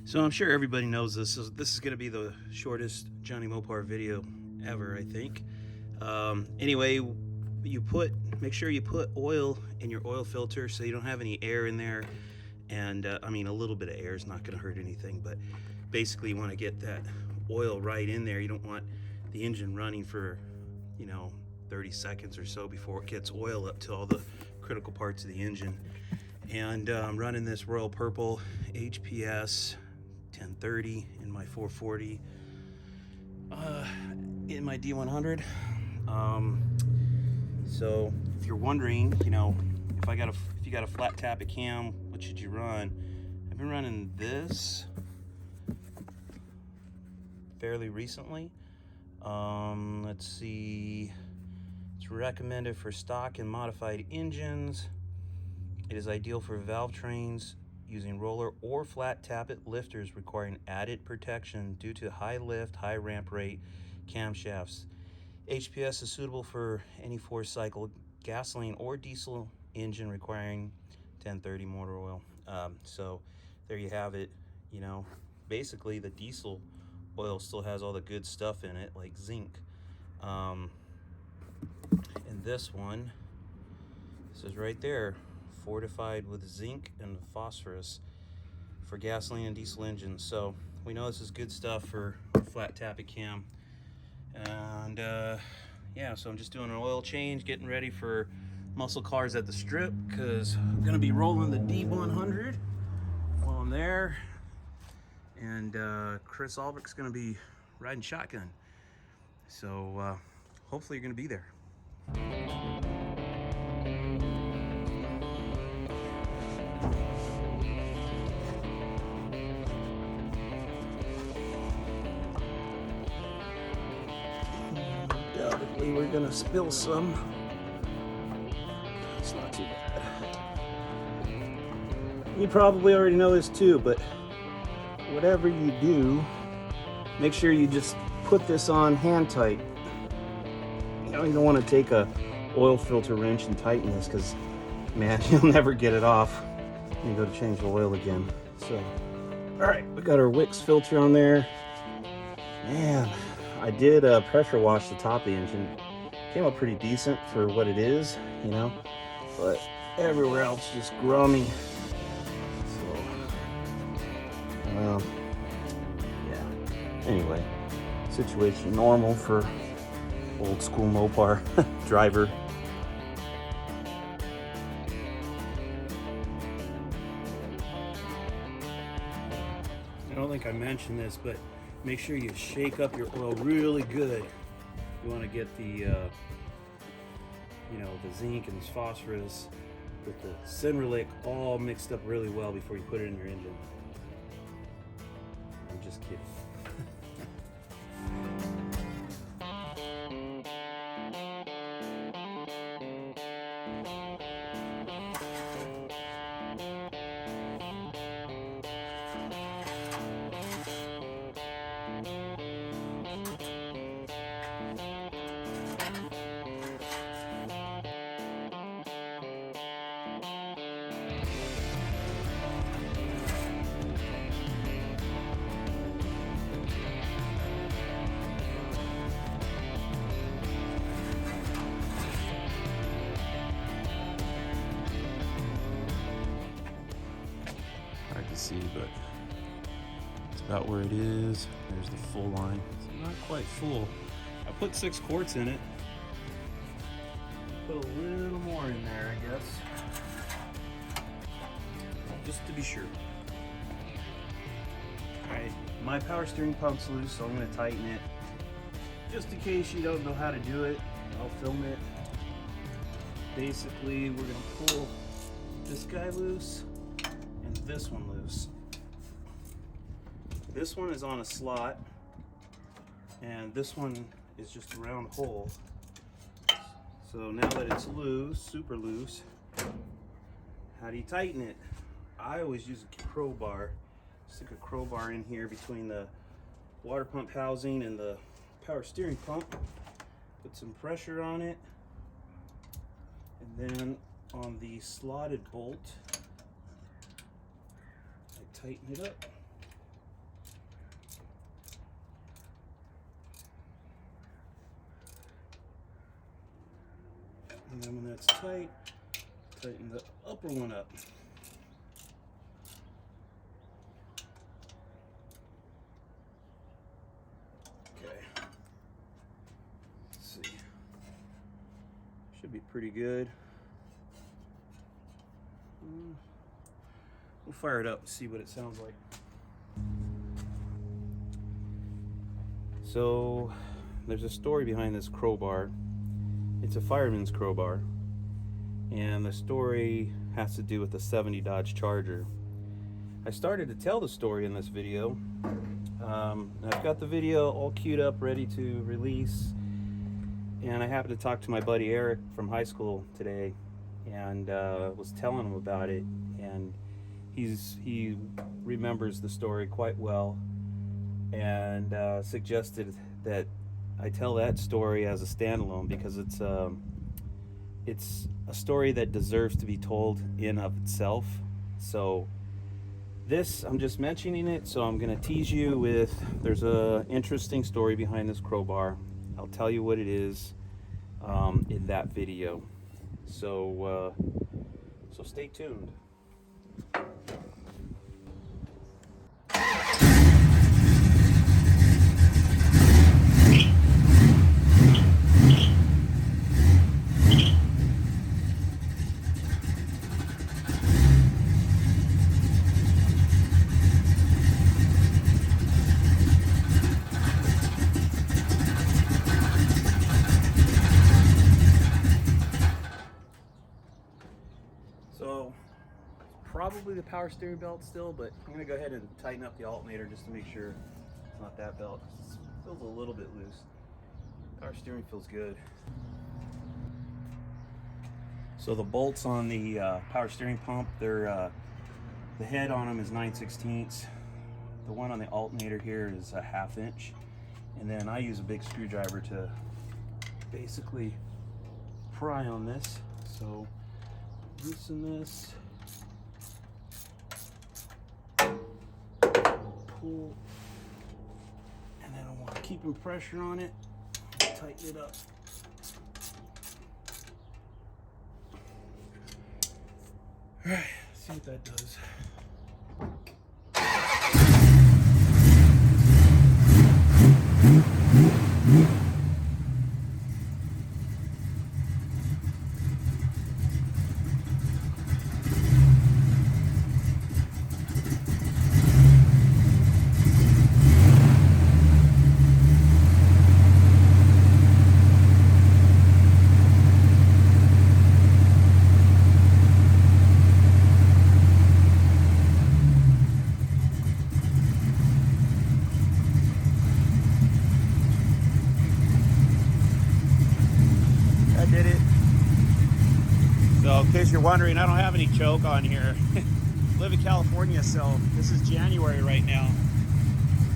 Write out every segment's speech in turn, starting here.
So I'm sure everybody knows this. This is going to be the shortest Johnny Mopar video ever, I think. Anyway, make sure you put oil in your oil filter so you don't have any air in there. And I mean, a little bit of air is not going to hurt anything, but basically you want to get that oil right in there. You don't want the engine running for, 30 seconds or so before it gets oil up to all the critical parts of the engine. And I'm running this Royal Purple HPS 1030 in my 440 in my D100. So if you're wondering, if you got a flat tappet cam, what should you run? I've been running this fairly recently. Let's see, it's recommended for stock and modified engines. It is ideal for valve trains using roller or flat tappet lifters requiring added protection due to high lift, high ramp rate camshafts. HPS is suitable for any 4-cycle gasoline or diesel engine requiring 1030 motor oil. So there you have it. Basically the diesel oil still has all the good stuff in it, like zinc. And this one, this is right there, fortified with zinc and phosphorus for gasoline and diesel engines. So we know this is good stuff for flat tappet cam. And yeah, so I'm just doing an oil change, getting ready for muscle cars at the strip, because I'm gonna be rolling the D100 while I'm there. And Chris Albrecht's gonna be riding shotgun. So hopefully you're gonna be there. Undoubtedly we're gonna spill some. It's not too bad. You probably already know this too, but whatever you do, make sure you just put this on hand tight. You don't want to take a oil filter wrench and tighten this, because man, you'll never get it off when you go to change the oil again. So all right, we got our Wix filter on there. Man, I did pressure wash the top of the engine. Came up pretty decent for what it is, but everywhere else just grummy. So yeah, anyway, situation normal for old school Mopar driver. I don't think I mentioned this, but make sure you shake up your oil really good. You want to get the the zinc and phosphorus with the Cinderlick all mixed up really well before you put it in your engine. I'm just kidding. Hard to see, but it's about where it is. There's the full line. It's not quite full. I put 6 quarts in it. Put a little more in there, I guess, just to be sure. Alright, my power steering pump's loose, so I'm going to tighten it. Just in case you don't know how to do it, I'll film it. Basically, we're going to pull this guy loose and this one loose. This one is on a slot, and this one is just a round hole. So now that it's loose, super loose, how do you tighten it? I always use a crowbar. Stick a crowbar in here between the water pump housing and the power steering pump. Put some pressure on it, and then on the slotted bolt, I tighten it up. And then when that's tight, tighten the upper one up. Okay. Let's see. Should be pretty good. We'll fire it up and see what it sounds like. So there's a story behind this crowbar. It's a fireman's crowbar, and the story has to do with the 70 Dodge Charger. I started to tell the story in this video. I've got the video all queued up, ready to release, and I happened to talk to my buddy Eric from high school today, and was telling him about it, and he remembers the story quite well, and suggested that I tell that story as a standalone because it's a story that deserves to be told in of itself. So this, I'm just mentioning it, so I'm gonna tease you with, there's a interesting story behind this crowbar. I'll tell you what it is in that video. So stay tuned. So probably the power steering belt still, but I'm gonna go ahead and tighten up the alternator just to make sure it's not that belt. It feels a little bit loose. Power steering feels good. So the bolts on the power steering pump, they're the head on them is 9/16. The one on the alternator here is a 1/2 inch, and then I use a big screwdriver to basically pry on this. So loosen this, pull, and then I want to keep pressure on it, tighten it up. All right, see what that does. Did it. So in case you're wondering, I don't have any choke on here. Live in California, so this is January right now,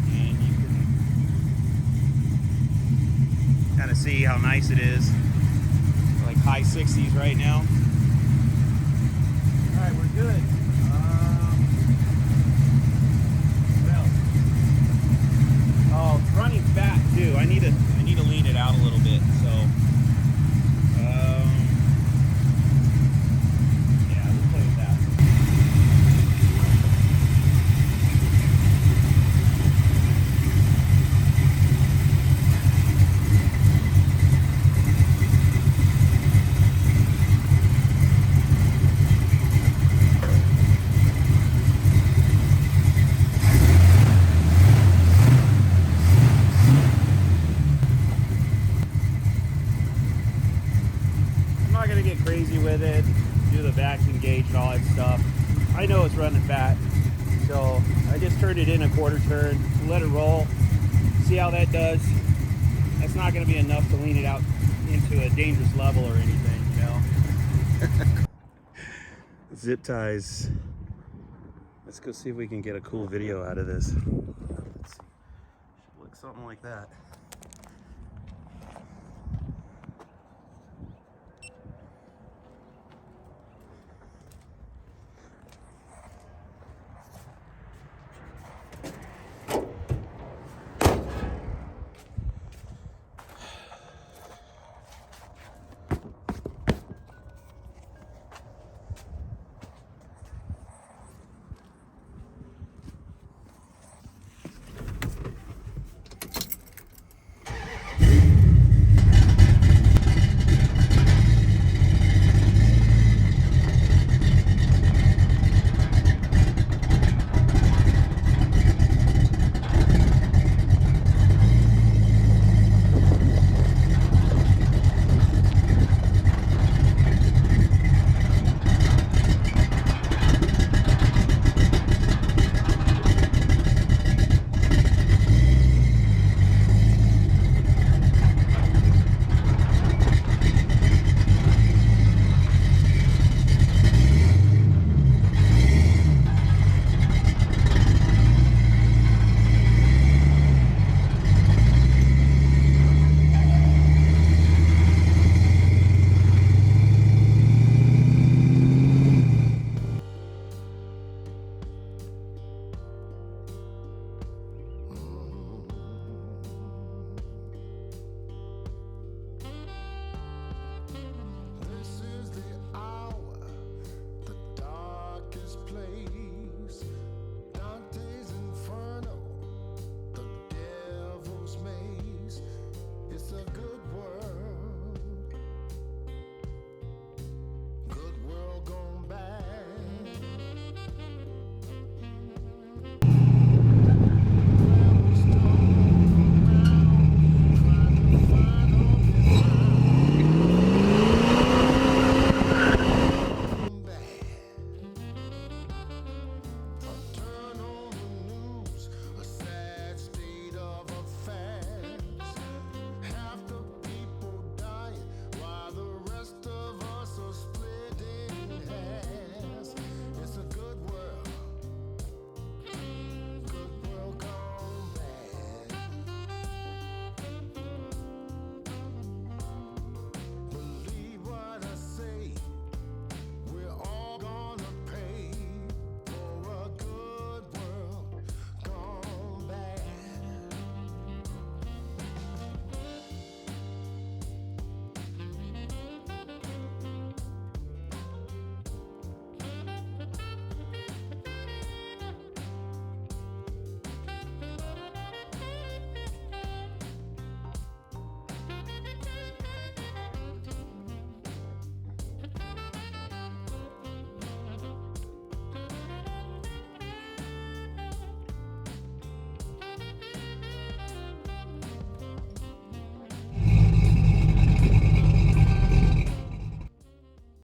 and you can kind of see how nice it is. Like high 60s right now. All right, we're good. Oh, it's running fat too. I need to lean it out a little bit. So. Get crazy with it, do the vacuum gauge and all that stuff. I know it's running fat, so I just turned it in a quarter turn, let it roll, see how that does. That's not going to be enough to lean it out into a dangerous level or anything, you know. Zip ties. Let's go see if we can get a cool video out of this. Let's see. Should look something like that.